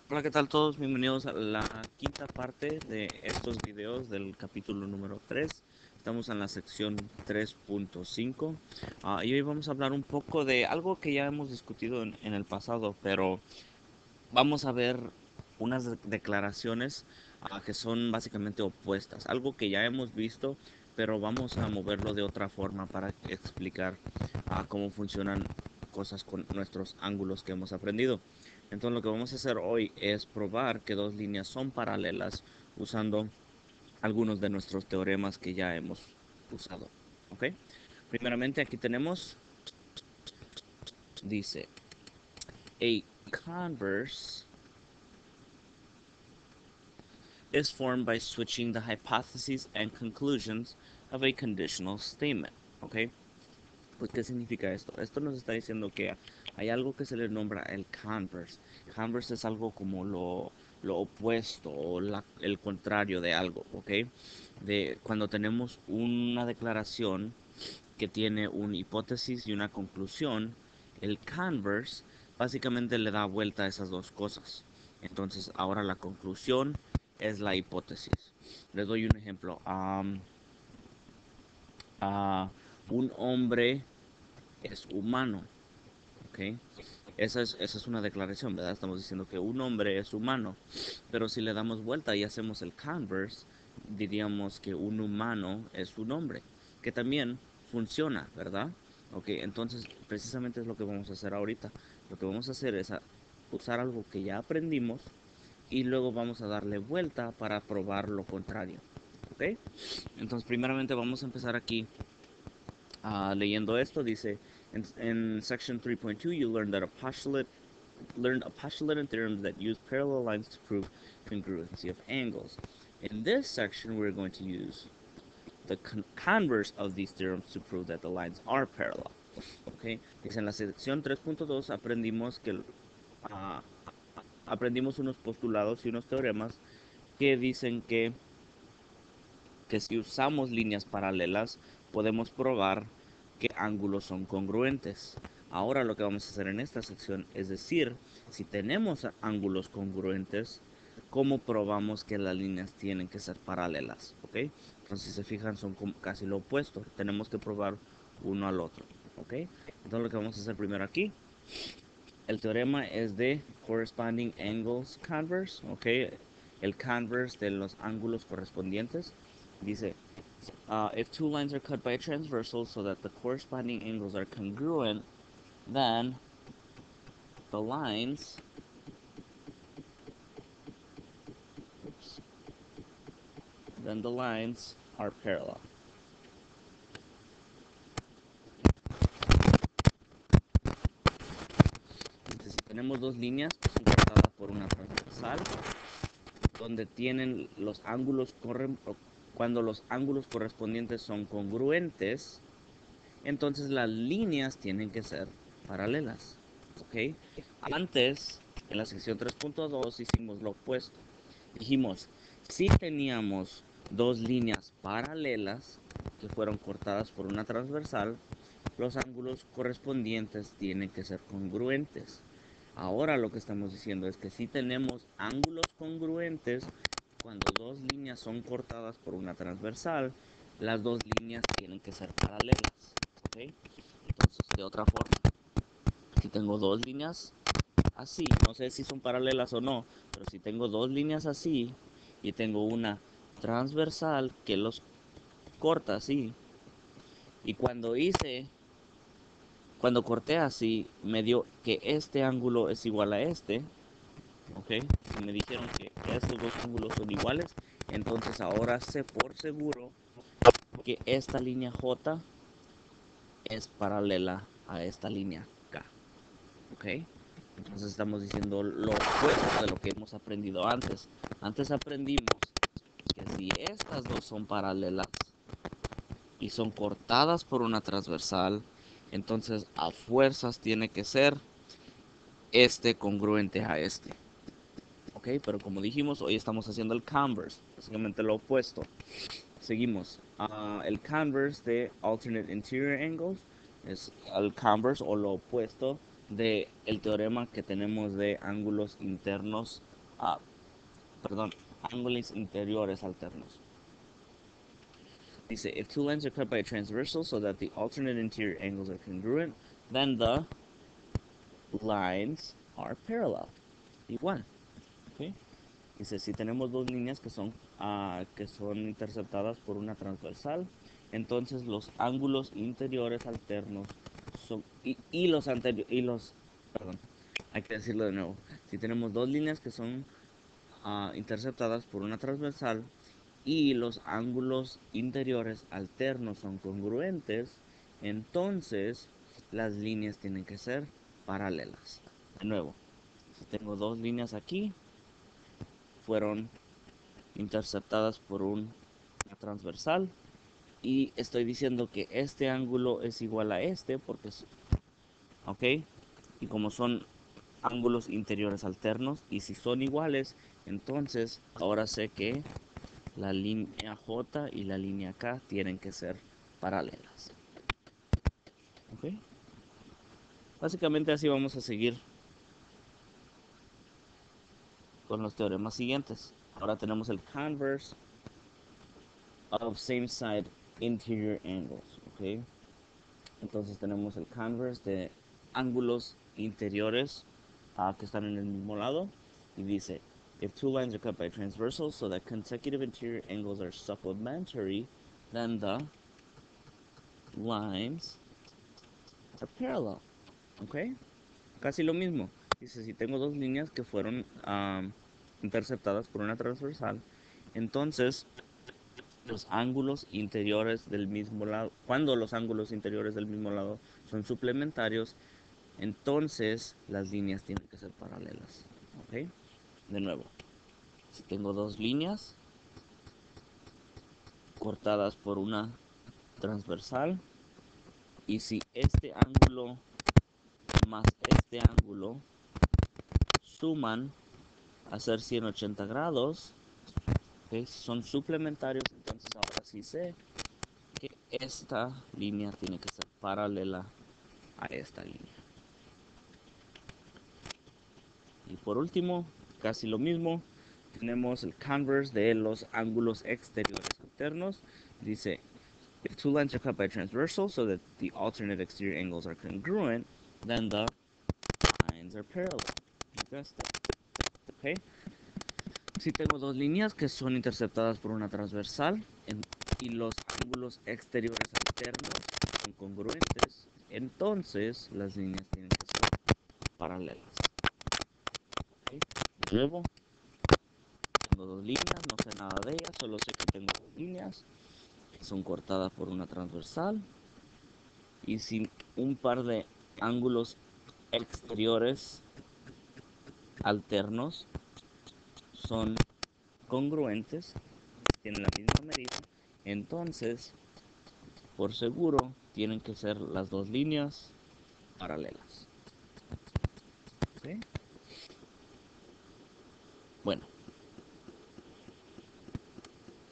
Hola, ¿qué tal todos? Bienvenidos a la quinta parte de estos videos del capítulo número 3. Estamos en la sección 3.5 y hoy vamos a hablar un poco de algo que ya hemos discutido en el pasado, pero vamos a ver unas declaraciones que son básicamente opuestas, algo que ya hemos visto, pero vamos a moverlo de otra forma para explicar cómo funcionan cosas con nuestros ángulos que hemos aprendido. Entonces lo que vamos a hacer hoy es probar que dos líneas son paralelas usando algunos de nuestros teoremas que ya hemos usado. ¿Ok? Primeramente aquí tenemos, dice, a converse is formed by switching the hypotheses and conclusions of a conditional statement. ¿Ok? Pues, ¿qué significa esto? Esto nos está diciendo que hay algo que se le nombra el converse. Converse es algo como lo opuesto o el contrario de algo, ¿ok? De cuando tenemos una declaración que tiene una hipótesis y una conclusión, el converse básicamente le da vuelta a esas dos cosas. Entonces, ahora la conclusión es la hipótesis. Les doy un ejemplo. Un hombre es humano, ¿ok? Esa es una declaración, ¿verdad? Estamos diciendo que un hombre es humano, pero si le damos vuelta y hacemos el converse, diríamos que un humano es un hombre, que también funciona, ¿verdad? Ok, entonces precisamente es lo que vamos a hacer ahorita. Lo que vamos a hacer es usar algo que ya aprendimos y luego vamos a darle vuelta para probar lo contrario, ¿ok? Entonces primeramente vamos a empezar aquí leyendo esto. Dice, in section 3.2 you learned that learned a postulate and theorems that use parallel lines to prove congruency of angles. In this section, we're going to use the converse of these theorems to prove that the lines are parallel. Okay. Dice, en la sección 3.2 uh, aprendimos unos postulados y unos teoremas que dicen que si usamos líneas paralelas podemos probar que ángulos son congruentes. Ahora lo que vamos a hacer en esta sección es decir, si tenemos ángulos congruentes, ¿cómo probamos que las líneas tienen que ser paralelas? ¿Ok? Entonces, si se fijan, son casi lo opuesto. Tenemos que probar uno al otro. ¿Ok? Entonces, lo que vamos a hacer primero aquí, el teorema es de corresponding angles converse. ¿Ok? El converse de los ángulos correspondientes. Dice, if two lines are cut by a transversal so that the corresponding angles are congruent, then the lines then the lines are parallel. Entonces, si tenemos dos líneas que son cortadas por una transversal, donde tienen los ángulos cuando los ángulos correspondientes son congruentes, entonces las líneas tienen que ser paralelas. ¿Ok? Antes, en la sección 3.2 hicimos lo opuesto. Dijimos, si teníamos dos líneas paralelas que fueron cortadas por una transversal, los ángulos correspondientes tienen que ser congruentes. Ahora lo que estamos diciendo es que si tenemos ángulos congruentes, cuando dos líneas son cortadas por una transversal, las dos líneas tienen que ser paralelas. ¿Ok? Entonces, de otra forma, si tengo dos líneas así, no sé si son paralelas o no, pero si tengo dos líneas así y tengo una transversal que los corta así, y cuando corté así, me dio que este ángulo es igual a este, ¿ok? Si me dijeron que estos dos ángulos son iguales, entonces ahora sé por seguro que esta línea J es paralela a esta línea K, ¿ok? Entonces estamos diciendo lo opuesto de lo que hemos aprendido antes. Antes aprendimos que si estas dos son paralelas y son cortadas por una transversal, entonces a fuerzas tiene que ser este congruente a este. Ok, pero como dijimos, hoy estamos haciendo el converse, básicamente lo opuesto. Seguimos. El converse de alternate interior angles es el converse o lo opuesto de el teorema que tenemos de ángulos internos, ángulos interiores alternos. Dice, if two lines are cut by a transversal so that the alternate interior angles are congruent, then the lines are parallel. Igual. ¿Okay? Dice, si tenemos dos líneas que son interceptadas por una transversal, entonces los ángulos interiores alternos son, perdón, hay que decirlo de nuevo. Si tenemos dos líneas que son interceptadas por una transversal y los ángulos interiores alternos son congruentes, entonces las líneas tienen que ser paralelas. De nuevo, si tengo dos líneas aquí, fueron interceptadas por una transversal y estoy diciendo que este ángulo es igual a este porque ok, y como son ángulos interiores alternos y si son iguales, entonces ahora sé que la línea J y la línea K tienen que ser paralelas. Ok, básicamente así vamos a seguir con los teoremas siguientes. Ahora tenemos el converse of same side interior angles, ¿ok? Entonces tenemos el converse de ángulos interiores que están en el mismo lado y dice, if two lines are cut by transversals so that consecutive interior angles are supplementary, then the lines are parallel, ¿ok? Casi lo mismo. Dice, si tengo dos líneas que fueron interceptadas por una transversal, entonces los ángulos interiores del mismo lado, cuando los ángulos interiores del mismo lado son suplementarios, entonces las líneas tienen que ser paralelas. ¿Ok? De nuevo, si tengo dos líneas cortadas por una transversal y si este ángulo más este ángulo suman a ser 180 grados, ¿okay? Son suplementarios, entonces ahora sí sé que esta línea tiene que ser paralela a esta línea. Y por último, casi lo mismo, tenemos el converse de los ángulos exteriores alternos. Dice, if two lines are cut by transversal so that the alternate exterior angles are congruent, then the lines are parallel. Okay. Si tengo dos líneas que son interceptadas por una transversal y los ángulos exteriores alternos son congruentes, entonces las líneas tienen que ser paralelas. Okay. De nuevo, tengo dos líneas, no sé nada de ellas, solo sé que tengo dos líneas que son cortadas por una transversal y si un par de ángulos exteriores alternos son congruentes, tienen la misma medida, entonces por seguro tienen que ser las dos líneas paralelas. ¿Sí? Bueno,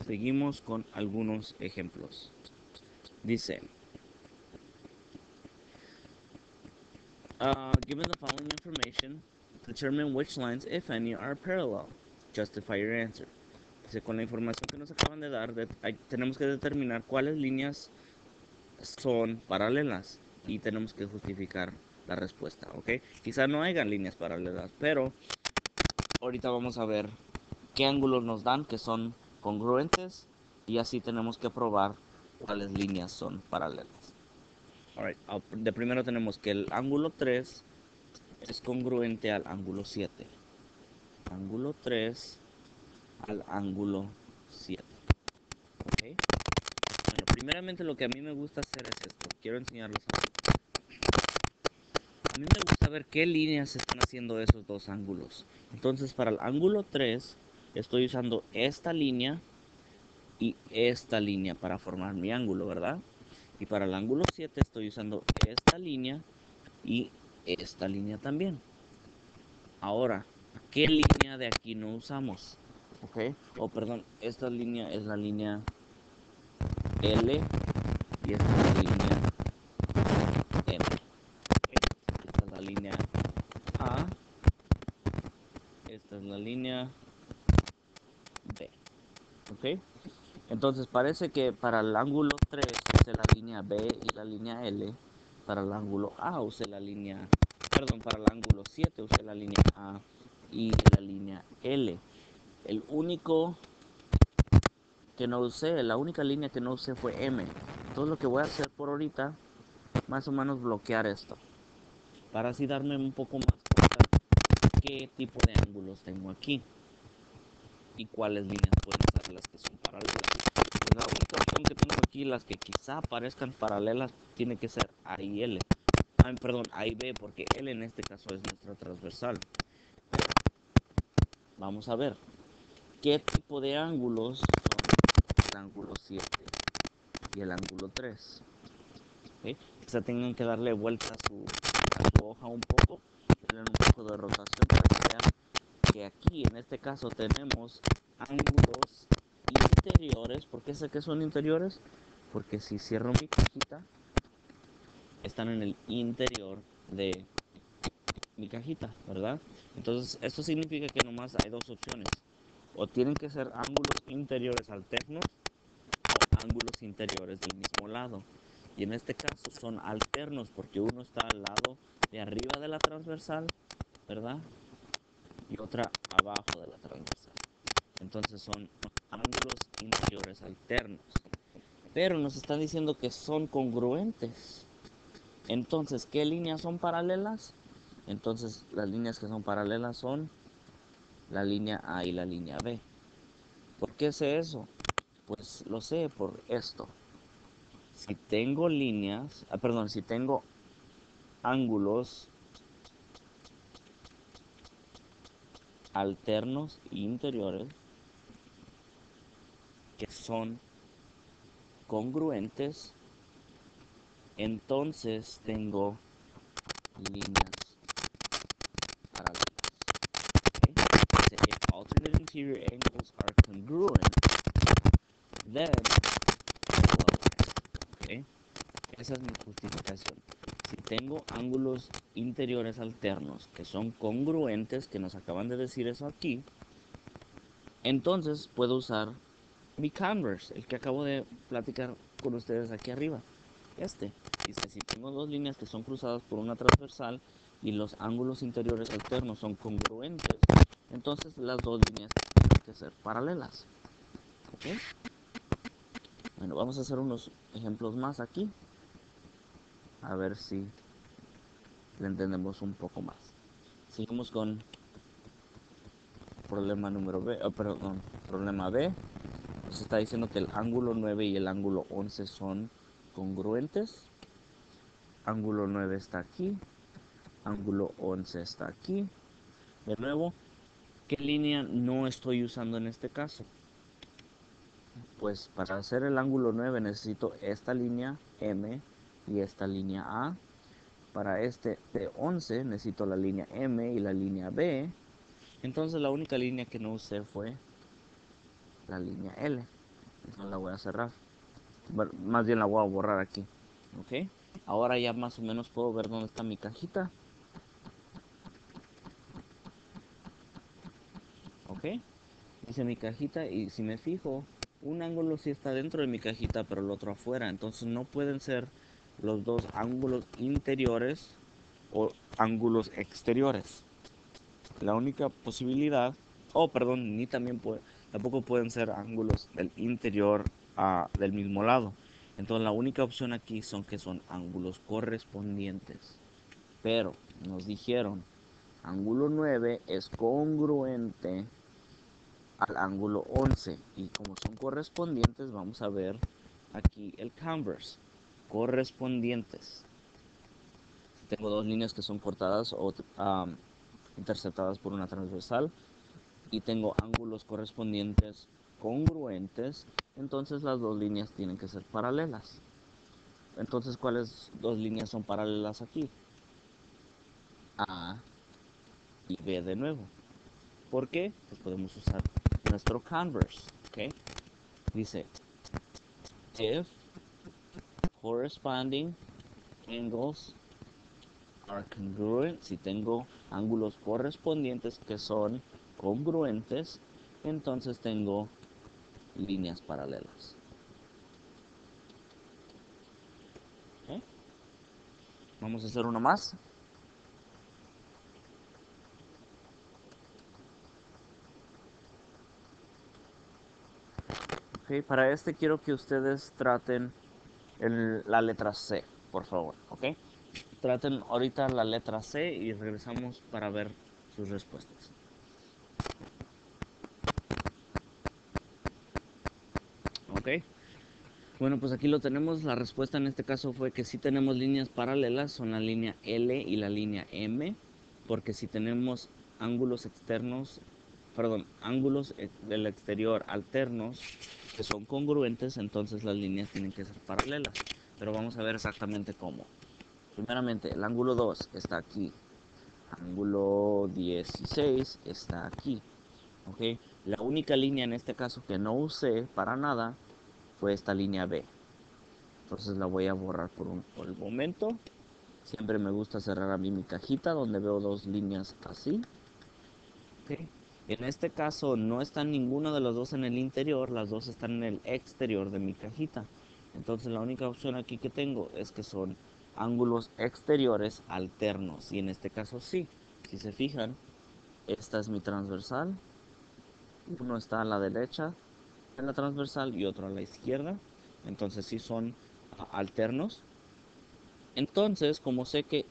seguimos con algunos ejemplos. Dice, given the following information, determine which lines, if any, are parallel. Justify your answer. Dice, con la información que nos acaban de dar, tenemos que determinar cuáles líneas son paralelas y tenemos que justificar la respuesta, ¿ok? Quizá no hayan líneas paralelas, pero ahorita vamos a ver qué ángulos nos dan que son congruentes y así tenemos que probar cuáles líneas son paralelas. Alright, de primero tenemos que el ángulo 3 es congruente al ángulo 7. Ángulo 3 al ángulo 7. ¿Ok? Bueno, primeramente lo que a mí me gusta hacer es esto. Quiero enseñarles algo. A mí me gusta ver qué líneas están haciendo esos dos ángulos. Entonces, para el ángulo 3, estoy usando esta línea y esta línea para formar mi ángulo, ¿verdad? Y para el ángulo 7 estoy usando esta línea y esta línea también. Ahora, ¿qué línea de aquí no usamos? ¿Ok? Perdón, esta línea es la línea L y esta es la línea M. Esta es la línea es la línea B. ¿Ok? Entonces parece que para el ángulo 3 usé la línea B y la línea L. Para el ángulo A usé la línea, perdón, para el ángulo 7 usé la línea A y la línea L. El único que no usé, la única línea que no usé fue M. Entonces lo que voy a hacer por ahorita, más o menos bloquear esto, para así darme un poco más cuenta qué tipo de ángulos tengo aquí y cuáles líneas pueden ser las que son paralelas. Pues la única opción que tengo aquí, las que quizá parezcan paralelas, tiene que ser A y L. Perdón, A y B, porque L en este caso es nuestra transversal. Pero vamos a ver qué tipo de ángulos son el ángulo 7 y el ángulo 3. ¿Okay? Quizá tengan que darle vuelta a su hoja un poco, darle un poco de rotación para que vean que aquí en este caso tenemos ángulos interiores. ¿Por qué sé que son interiores? Porque si cierro mi cajita, están en el interior de mi cajita, ¿verdad? Entonces esto significa que nomás hay dos opciones: o tienen que ser ángulos interiores alternos o ángulos interiores del mismo lado. Y en este caso son alternos porque uno está al lado de arriba de la transversal, ¿verdad? Y otra abajo de la transversal. Entonces son ángulos interiores alternos. Pero nos están diciendo que son congruentes. Entonces, ¿qué líneas son paralelas? Entonces, las líneas que son paralelas son la línea A y la línea B. ¿Por qué sé eso? Pues lo sé por esto. Si tengo líneas, si tengo ángulos alternos e interiores que son congruentes, entonces tengo líneas paralelas. Okay? So if alternate interior angles are congruent, then okay? Esa es mi justificación. Si tengo ángulos interiores alternos que son congruentes, que nos acaban de decir eso aquí, entonces puedo usar mi converse, el que acabo de platicar con ustedes aquí arriba. Dice, si tengo dos líneas que son cruzadas por una transversal y los ángulos interiores alternos son congruentes, entonces las dos líneas tienen que ser paralelas. ¿Okay? Bueno, vamos a hacer unos ejemplos más aquí, a ver si le entendemos un poco más. Seguimos con problema número B, problema B. Nos está diciendo que el ángulo 9 y el ángulo 11 son congruentes. Ángulo 9 está aquí, ángulo 11 está aquí. De nuevo, ¿qué línea no estoy usando en este caso? Pues para hacer el ángulo 9 necesito esta línea M y esta línea A. Para este de 11 necesito la línea M y la línea B. Entonces la única línea que no usé fue la línea L. Entonces la voy a cerrar. Bueno, más bien la voy a borrar aquí. ¿Ok? Ahora ya más o menos puedo ver dónde está mi cajita. ¿Ok? Dice mi cajita y si me fijo, un ángulo sí está dentro de mi cajita, pero el otro afuera. Entonces no pueden ser los dos ángulos interiores o ángulos exteriores. La única posibilidad, ni también tampoco pueden ser ángulos del interior del mismo lado. Entonces la única opción aquí son que son ángulos correspondientes. Pero nos dijeron, ángulo 9 es congruente al ángulo 11 y como son correspondientes vamos a ver aquí el converse, correspondientes. Tengo dos líneas que son cortadas o interceptadas por una transversal y tengo ángulos correspondientes congruentes, entonces las dos líneas tienen que ser paralelas. Entonces, ¿cuáles dos líneas son paralelas aquí? A y B de nuevo. ¿Por qué? Pues podemos usar nuestro converse, ¿ok? Dice, if corresponding angles are congruent, si tengo ángulos correspondientes que son congruentes, entonces tengo líneas paralelas. ¿Ok? Vamos a hacer uno más. Ok, para este quiero que ustedes traten la letra C, por favor. ¿Ok? Traten ahorita la letra C y regresamos para ver sus respuestas. ¿Ok? Bueno, pues aquí lo tenemos. La respuesta en este caso fue que sí tenemos líneas paralelas, son la línea L y la línea M, porque si tenemos ángulos externos, perdón, ángulos del exterior alternos que son congruentes, entonces las líneas tienen que ser paralelas. Pero vamos a ver exactamente cómo. Primeramente, el ángulo 2 está aquí, ángulo 16 está aquí. ¿Ok? La única línea en este caso que no usé para nada fue esta línea B. Entonces la voy a borrar por el momento. Siempre me gusta cerrar a mí mi cajita donde veo dos líneas así. ¿Okay? En este caso no están ninguna de las dos en el interior, las dos están en el exterior de mi cajita. Entonces la única opción aquí que tengo es que son ángulos exteriores alternos. Y en este caso sí, si se fijan, esta es mi transversal. Uno está a la derecha en la transversal y otro a la izquierda. Entonces sí son alternos. Entonces, como sé que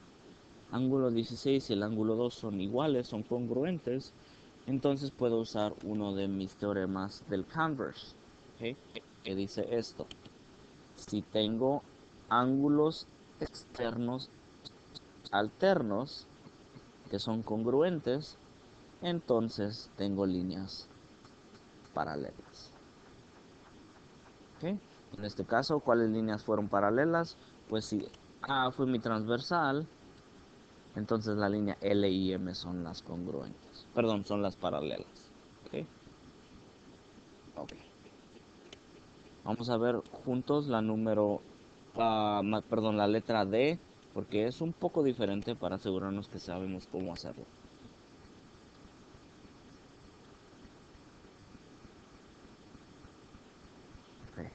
ángulo 16 y el ángulo 2 son iguales, son congruentes, entonces puedo usar uno de mis teoremas del converse, ¿okay? Que dice esto: si tengo ángulos externos alternos que son congruentes, entonces tengo líneas paralelas. ¿Okay? En este caso, ¿cuáles líneas fueron paralelas? Pues si A fue mi transversal, entonces la línea L y M son las congruentes. Perdón, son las paralelas. ¿Okay? Ok. Vamos a ver juntos la número, perdón, la letra D, porque es un poco diferente para asegurarnos que sabemos cómo hacerlo. Okay.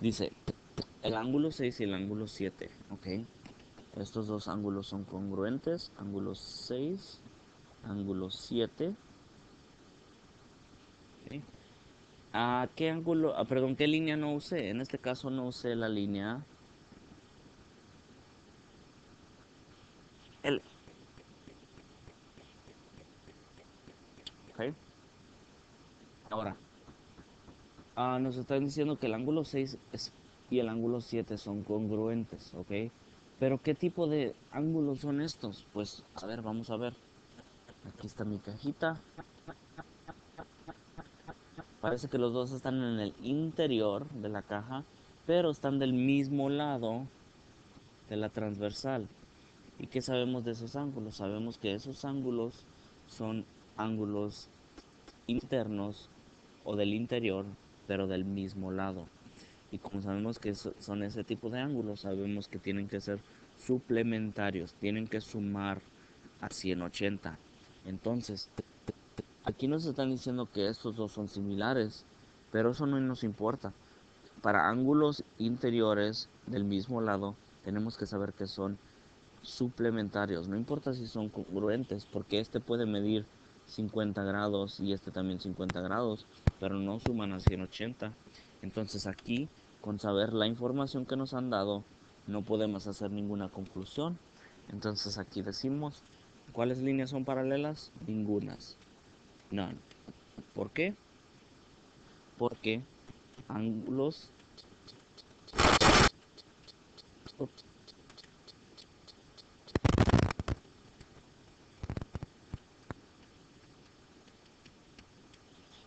Dice, el ángulo 6 y el ángulo 7, ¿ok? Estos dos ángulos son congruentes, ángulo 6, ángulo 7. ¿Ok? ¿Qué ángulo, perdón, qué línea no usé? En este caso no usé la línea L. ¿Ok? Ahora, nos están diciendo que el ángulo 6 y el ángulo 7 son congruentes, ¿ok? Pero ¿qué tipo de ángulos son estos? Pues, a ver, vamos a ver. Aquí está mi cajita. Parece que los dos están en el interior de la caja, pero están del mismo lado de la transversal. ¿Y qué sabemos de esos ángulos? Sabemos que esos ángulos son ángulos internos o del interior, pero del mismo lado. Y como sabemos que son ese tipo de ángulos, sabemos que tienen que ser suplementarios, tienen que sumar a 180. Entonces, aquí nos están diciendo que estos dos son similares, pero eso no nos importa. Para ángulos interiores del mismo lado, tenemos que saber que son suplementarios. No importa si son congruentes, porque este puede medir 50 grados y este también 50 grados, pero no suman a 180. Entonces aquí, con saber la información que nos han dado, no podemos hacer ninguna conclusión. Entonces aquí decimos, ¿cuáles líneas son paralelas? Ningunas. None. ¿Por qué? Porque ángulos,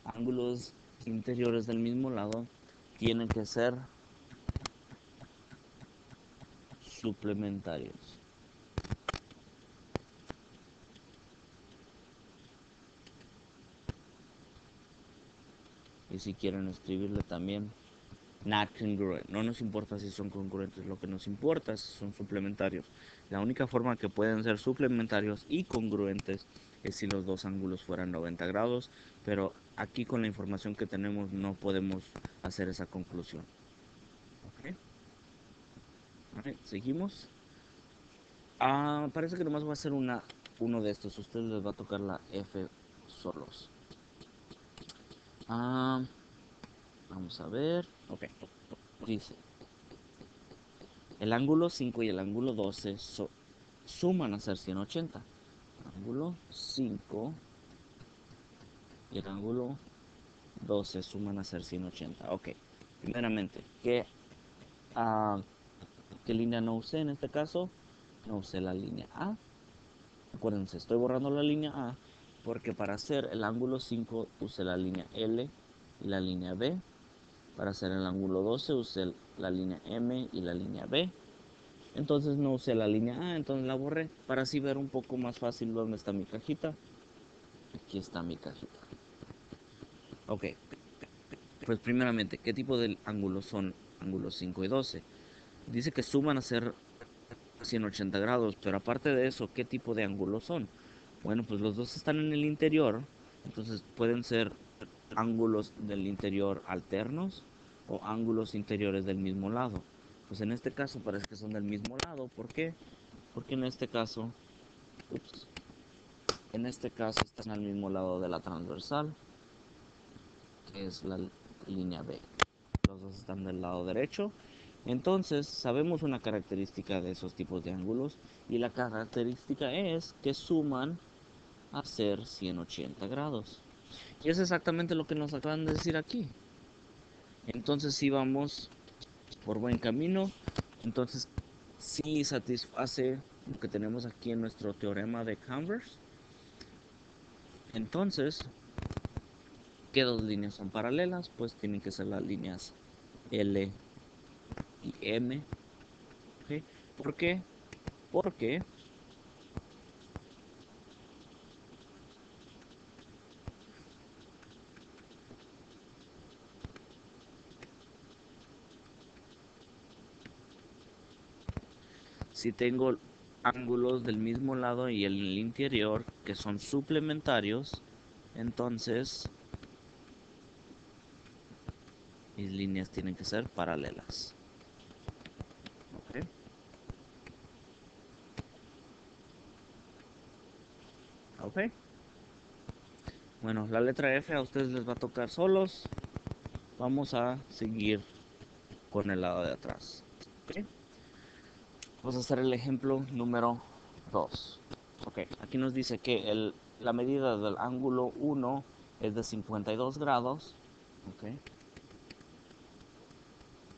ángulos interiores del mismo lado tienen que ser suplementarios. Y si quieren escribirle también, not congruent. No nos importa si son congruentes, lo que nos importa es si son suplementarios. La única forma que pueden ser suplementarios y congruentes es si los dos ángulos fueran 90 grados, pero aquí con la información que tenemos no podemos hacer esa conclusión. ¿Okay? Right, seguimos. Parece que nomás va a ser uno de estos. A ustedes les va a tocar la F solos. Vamos a ver. Ok. Dice, el ángulo 5 y el ángulo 12 suman a ser 180. Ángulo 5 y el ángulo 12 suman a ser 180. Ok. Primeramente, ¿qué línea no usé en este caso? No usé la línea A. Acuérdense, estoy borrando la línea A porque para hacer el ángulo 5 usé la línea L y la línea B. Para hacer el ángulo 12 usé la línea M y la línea B. Entonces no usé la línea A, entonces la borré para así ver un poco más fácil dónde está mi cajita. Aquí está mi cajita. Ok, pues primeramente, ¿qué tipo de ángulos son ángulos 5 y 12? Dice que suman a ser 180 grados, pero aparte de eso, ¿qué tipo de ángulos son? Bueno, pues los dos están en el interior, entonces pueden ser ángulos del interior alternos o ángulos interiores del mismo lado. Pues en este caso parece que son del mismo lado. ¿Por qué? Porque en este caso están al mismo lado de la transversal, que es la línea B. Los dos están del lado derecho. Entonces sabemos una característica de esos tipos de ángulos y la característica es que suman a ser 180 grados. Y es exactamente lo que nos acaban de decir aquí. Entonces si vamos por buen camino, entonces sí satisface lo que tenemos aquí en nuestro teorema de Converse. Entonces, ¿qué dos líneas son paralelas? Pues tienen que ser las líneas L y M. ¿Okay? ¿Por qué? Porque si tengo ángulos del mismo lado y en el interior que son suplementarios, entonces mis líneas tienen que ser paralelas. ¿Okay? ¿Ok? Bueno, la letra F a ustedes les va a tocar solos. Vamos a seguir con el lado de atrás. ¿Okay? Vamos a hacer el ejemplo número 2. Ok, aquí nos dice que la medida del ángulo 1 es de 52 grados. Ok,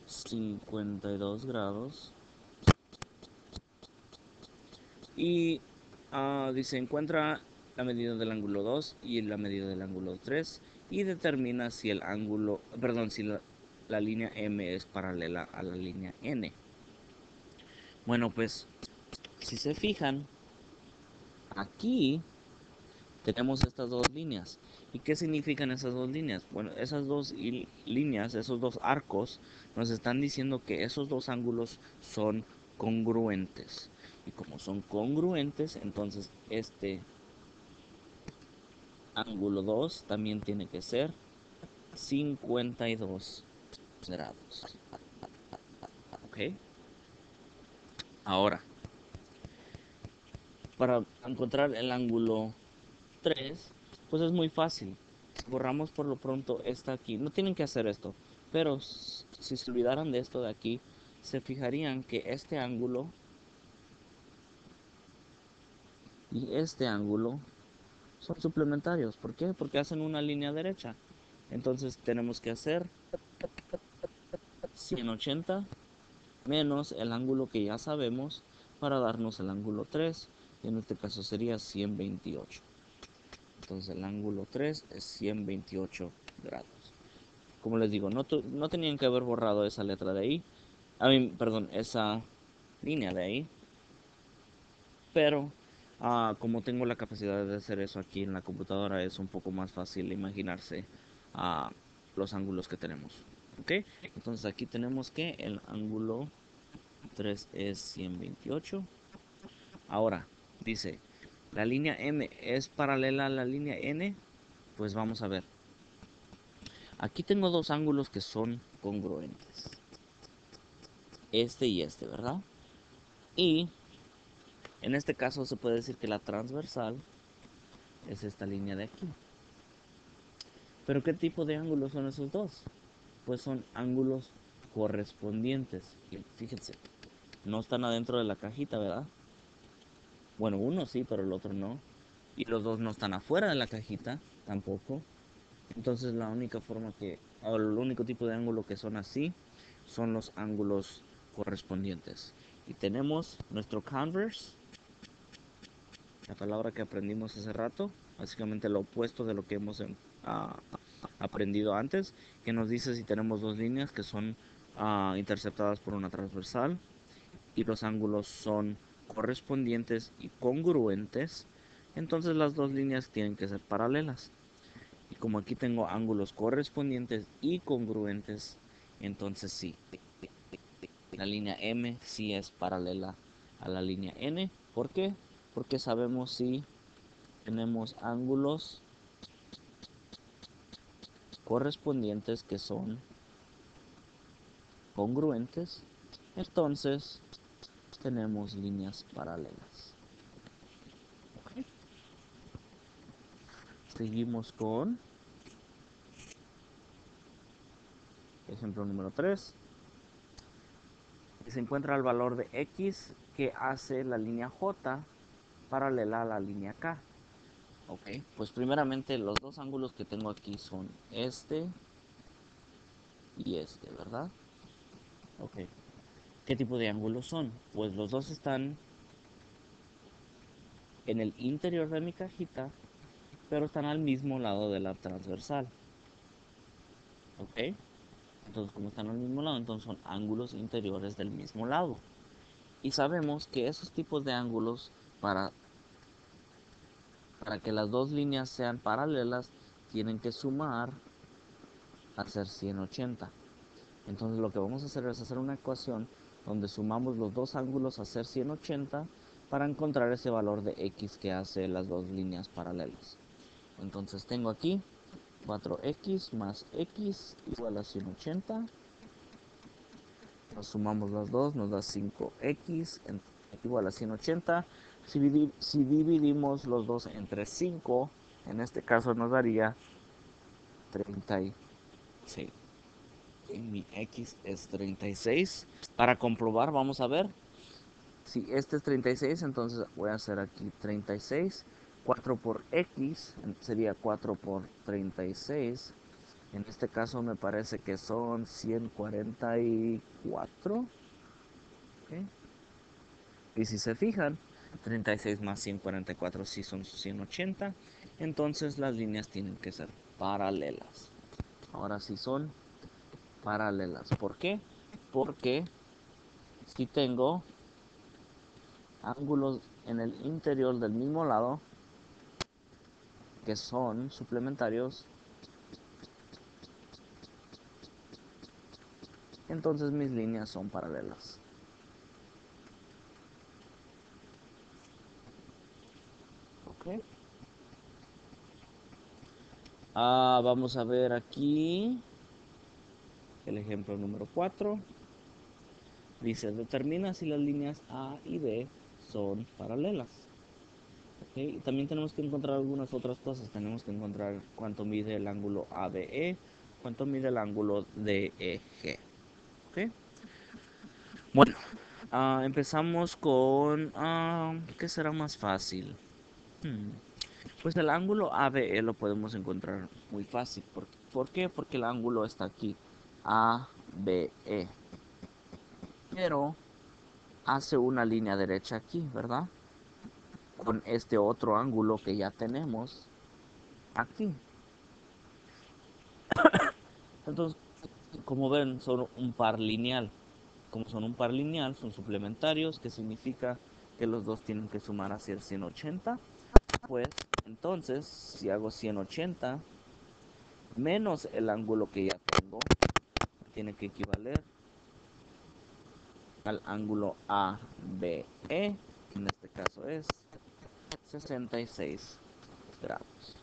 52 grados. Y dice, encuentra la medida del ángulo 2 y la medida del ángulo 3 y determina si el ángulo, perdón, si la línea M es paralela a la línea N. Bueno, pues, si se fijan, aquí tenemos estas dos líneas. ¿Y qué significan esas dos líneas? Bueno, esas dos líneas, esos dos arcos, nos están diciendo que esos dos ángulos son congruentes. Y como son congruentes, entonces este ángulo 2 también tiene que ser 52 grados. ¿Ok? Ahora, para encontrar el ángulo 3, pues es muy fácil. Borramos por lo pronto esta aquí. No tienen que hacer esto, pero si se olvidaran de esto de aquí, se fijarían que este ángulo y este ángulo son suplementarios. ¿Por qué? Porque hacen una línea derecha. Entonces tenemos que hacer 180 menos el ángulo que ya sabemos para darnos el ángulo 3. Y en este caso sería 128. Entonces el ángulo 3 es 128 grados. Como les digo, no tenían que haber borrado esa letra de ahí. Perdón, esa línea de ahí. Pero como tengo la capacidad de hacer eso aquí en la computadora, es un poco más fácil imaginarse los ángulos que tenemos. ¿Ok? Entonces aquí tenemos que el ángulo 3 es 128. Ahora, dice, ¿la línea M es paralela a la línea N? Pues vamos a ver. Aquí tengo dos ángulos que son congruentes. Este y este, ¿verdad? Y en este caso se puede decir que la transversal es esta línea de aquí. ¿Pero qué tipo de ángulos son esos dos? Pues son ángulos correspondientes. Y fíjense, no están adentro de la cajita, ¿verdad? Bueno, uno sí, pero el otro no. Y los dos no están afuera de la cajita, tampoco. Entonces la única forma o el único tipo de ángulo que son así, son los ángulos correspondientes. Y tenemos nuestro converse, la palabra que aprendimos hace rato, básicamente lo opuesto de lo que hemos ah, aprendido antes, que nos dice si tenemos dos líneas que son interceptadas por una transversal y los ángulos son correspondientes y congruentes, entonces las dos líneas tienen que ser paralelas. Y como aquí tengo ángulos correspondientes y congruentes, entonces sí, la línea M sí es paralela a la línea N. ¿Por qué? Porque sabemos si tenemos ángulos correspondientes que son congruentes, entonces tenemos líneas paralelas. Okay. Seguimos con ejemplo número 3. Se encuentra el valor de X que hace la línea J paralela a la línea K. Ok, pues primeramente los dos ángulos que tengo aquí son este y este, ¿verdad? Ok, ¿qué tipo de ángulos son? Pues los dos están en el interior de mi cajita, pero están al mismo lado de la transversal. Ok, entonces como están al mismo lado, entonces son ángulos interiores del mismo lado. Y sabemos que esos tipos de ángulos, para que las dos líneas sean paralelas, tienen que sumar a ser 180. Entonces lo que vamos a hacer es hacer una ecuación donde sumamos los dos ángulos a ser 180 para encontrar ese valor de X que hace las dos líneas paralelas. Entonces tengo aquí 4X más X igual a 180. Nos sumamos las dos, nos da 5X igual a 180. Si dividimos los dos entre 5, en este caso nos daría 36. Mi X es 36. Para comprobar, vamos a ver. Si este es 36, entonces voy a hacer aquí 36. 4 por X sería 4 por 36. En este caso me parece que son 144. ¿Okay? Y si se fijan, 36 más 144 sí son 180. Entonces las líneas tienen que ser paralelas. Ahora sí son paralelas. ¿Por qué? Porque si tengo ángulos en el interior del mismo lado que son suplementarios, entonces mis líneas son paralelas. Okay. Vamos a ver aquí el ejemplo número 4. Dice, determina si las líneas A y B son paralelas. Okay. Y también tenemos que encontrar algunas otras cosas. Tenemos que encontrar cuánto mide el ángulo ABE, cuánto mide el ángulo DEG. Okay. Bueno, empezamos con, ¿qué será más fácil? Pues el ángulo ABE lo podemos encontrar muy fácil. ¿Por qué? Porque el ángulo está aquí, ABE. Pero hace una línea derecha aquí, ¿verdad? Con este otro ángulo que ya tenemos aquí. Entonces, como ven, son un par lineal. Como son un par lineal, son suplementarios, que significa que los dos tienen que sumar a ser 180. Pues entonces, si hago 180 menos el ángulo que ya tengo, tiene que equivaler al ángulo ABE, que en este caso es 66 grados.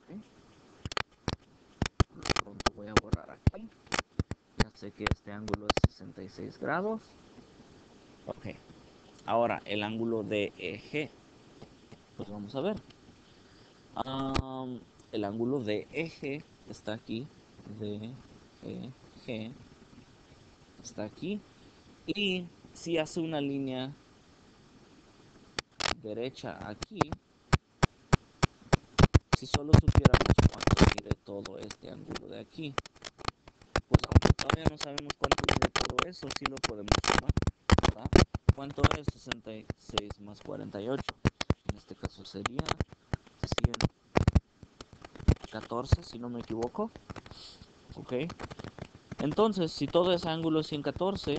¿Okay? Pronto voy a borrar aquí. Ya sé que este ángulo es 66 grados. Ok. Ahora, el ángulo de eje. Pues vamos a ver. El ángulo de eje está aquí. De eje está aquí. Y si hace una línea derecha aquí, si solo supiéramos cuánto mide todo este ángulo de aquí, pues aunque todavía no sabemos cuánto mide todo eso, sí lo podemos sumar, ¿verdad? ¿Cuánto es 66 más 48? En este caso sería 114, si no me equivoco. Ok. Entonces, si todo ese ángulo es 114,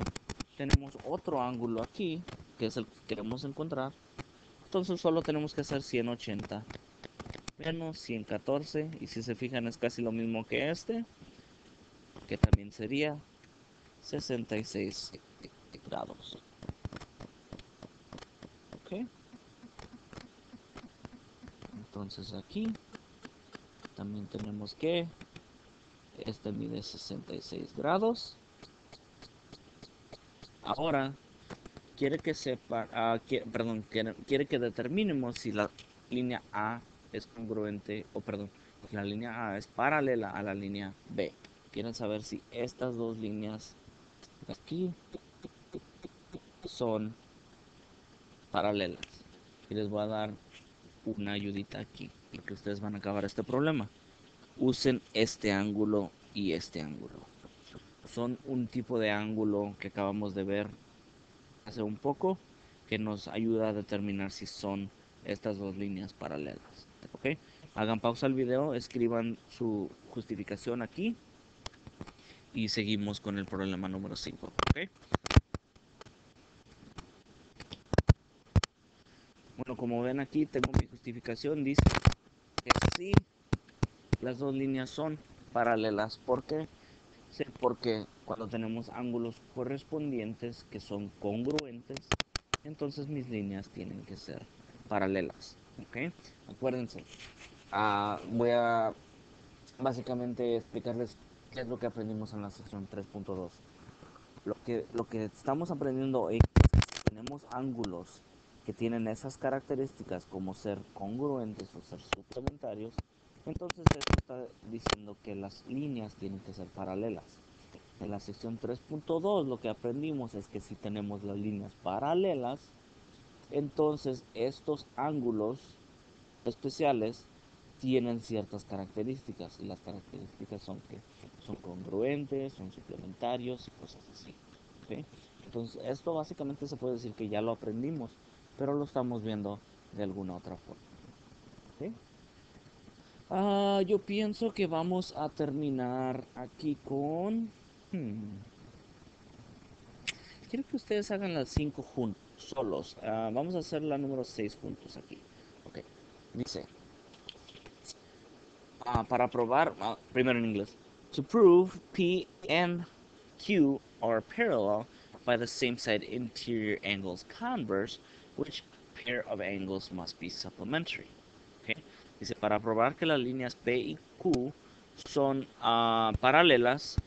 tenemos otro ángulo aquí, que es el que queremos encontrar. Entonces solo tenemos que hacer 180 menos 114, y si se fijan es casi lo mismo que este, que también sería 66 grados. Ok. Entonces aquí también tenemos que este mide 66 grados. Ahora quiere que sepa, quiere que determinemos si la línea A es congruente, o perdón, la línea A es paralela a la línea B. Quieren saber si estas dos líneas de aquí son paralelas. Y les voy a dar una ayudita aquí, porque ustedes van a acabar este problema. Usen este ángulo y este ángulo. Son un tipo de ángulo que acabamos de ver hace un poco, que nos ayuda a determinar si son estas dos líneas paralelas. ¿Ok? Hagan pausa al video, escriban su justificación aquí y seguimos con el problema número 5. ¿Ok? Bueno, como ven aquí tengo mi justificación, dice que sí, las dos líneas son paralelas. ¿Por qué? Sí, porque cuando tenemos ángulos correspondientes que son congruentes, entonces mis líneas tienen que ser paralelas. ¿Ok? Acuérdense, voy a básicamente explicarles qué es lo que aprendimos en la sección 3.2. Lo que estamos aprendiendo hoy es que si tenemos ángulos que tienen esas características como ser congruentes o ser suplementarios, entonces esto está diciendo que las líneas tienen que ser paralelas. En la sección 3.2 lo que aprendimos es que si tenemos las líneas paralelas, entonces estos ángulos especiales tienen ciertas características, y las características son que son congruentes, son suplementarios y cosas así. ¿Okay? Entonces esto básicamente se puede decir que ya lo aprendimos, pero lo estamos viendo de alguna otra forma. ¿Okay? Yo pienso que vamos a terminar aquí con... Quiero que ustedes hagan las 5 juntos, solos. Vamos a hacer la número 6 juntos aquí. Ok. Dice, para probar, primero en inglés. To prove P and Q are parallel by the same side interior angles converse, which pair of angles must be supplementary. Okay. Dice, para probar que las líneas P y Q son paralelas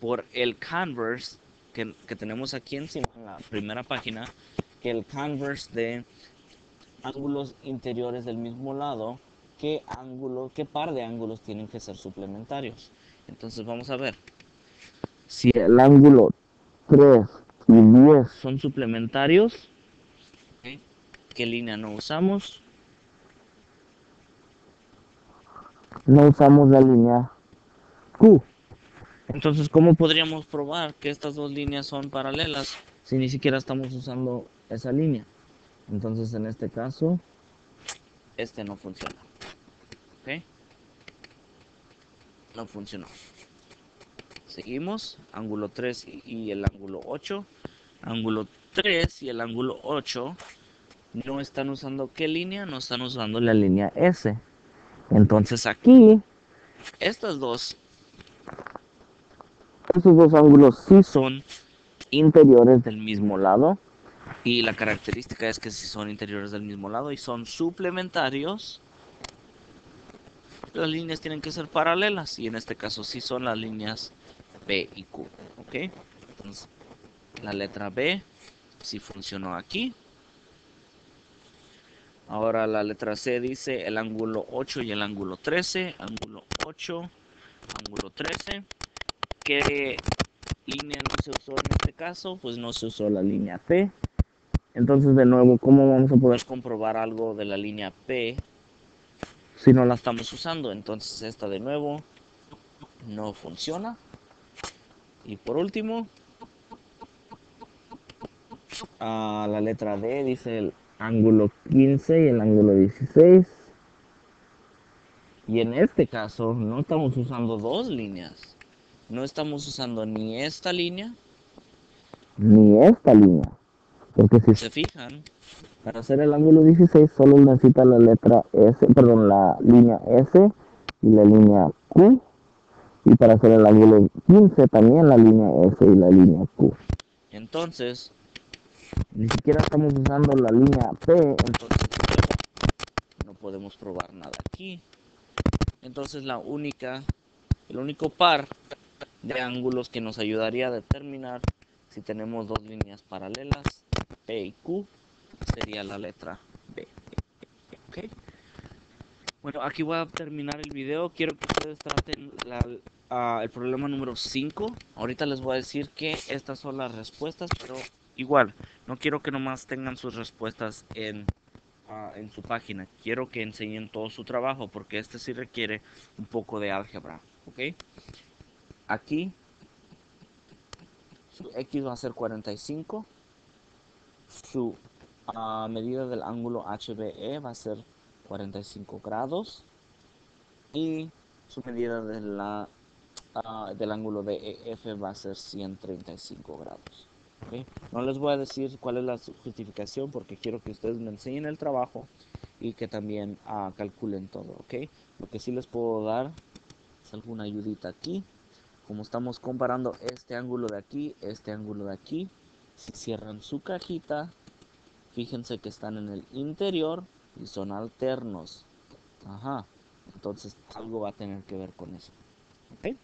por el converse que tenemos aquí encima en la primera página, que el converse de ángulos interiores del mismo lado, qué par de ángulos tienen que ser suplementarios. Entonces vamos a ver. Si el ángulo 3 y 10 son suplementarios, ¿okay? ¿Qué línea no usamos? No usamos la línea Q. Entonces, ¿cómo podríamos probar que estas dos líneas son paralelas si ni siquiera estamos usando esa línea? Entonces, en este caso, este no funciona. ¿Ok? No funcionó. Seguimos. Ángulo 3 y el ángulo 8. Ángulo 3 y el ángulo 8 no están usando ¿qué línea? No están usando la línea S. Entonces aquí Estas dos, estos dos ángulos sí son interiores del mismo lado. Y la característica es que si son interiores del mismo lado y son suplementarios, las líneas tienen que ser paralelas. Y en este caso sí son las líneas B y Q. ¿Ok? Entonces, la letra B sí funcionó aquí. Ahora la letra C dice el ángulo 8 y el ángulo 13. Ángulo 8, ángulo 13. ¿Qué línea no se usó en este caso? Pues no se usó la línea P. Entonces, de nuevo, ¿cómo vamos a poder comprobar algo de la línea P si no la estamos usando? Entonces, esta de nuevo no funciona. Y por último, la letra D dice el ángulo 15 y el ángulo 16. Y en este caso no estamos usando dos líneas. No estamos usando ni esta línea ni esta línea. Porque si se fijan, para hacer el ángulo 16 solo necesita la letra S, perdón, la línea S y la línea Q. Y para hacer el ángulo 15 también la línea S y la línea Q. Entonces, ni siquiera estamos usando la línea P, entonces no podemos probar nada aquí. Entonces el único par de ángulos que nos ayudaría a determinar si tenemos dos líneas paralelas, P y Q, sería la letra B. ¿Okay? Bueno, aquí voy a terminar el video. Quiero que ustedes traten el problema número 5. Ahorita les voy a decir que estas son las respuestas, pero igual, no quiero que nomás tengan sus respuestas en su página. Quiero que enseñen todo su trabajo, porque este sí requiere un poco de álgebra. ¿Ok? Aquí su X va a ser 45. Su medida del ángulo HBE va a ser 45 grados. Y su medida del ángulo de EF va a ser 135 grados. ¿Okay? No les voy a decir cuál es la justificación porque quiero que ustedes me enseñen el trabajo y que también calculen todo. ¿Okay? Lo que sí les puedo dar es alguna ayudita aquí. Como estamos comparando este ángulo de aquí, este ángulo de aquí, si cierran su cajita, fíjense que están en el interior y son alternos. Ajá. Entonces algo va a tener que ver con eso. ¿Ok?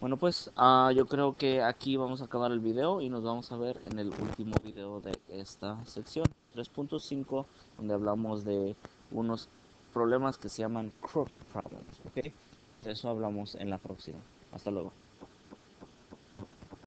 Bueno, pues yo creo que aquí vamos a acabar el video y nos vamos a ver en el último video de esta sección 3.5, donde hablamos de unos problemas que se llaman crop problems. ¿Ok? De eso hablamos en la próxima. Hasta luego.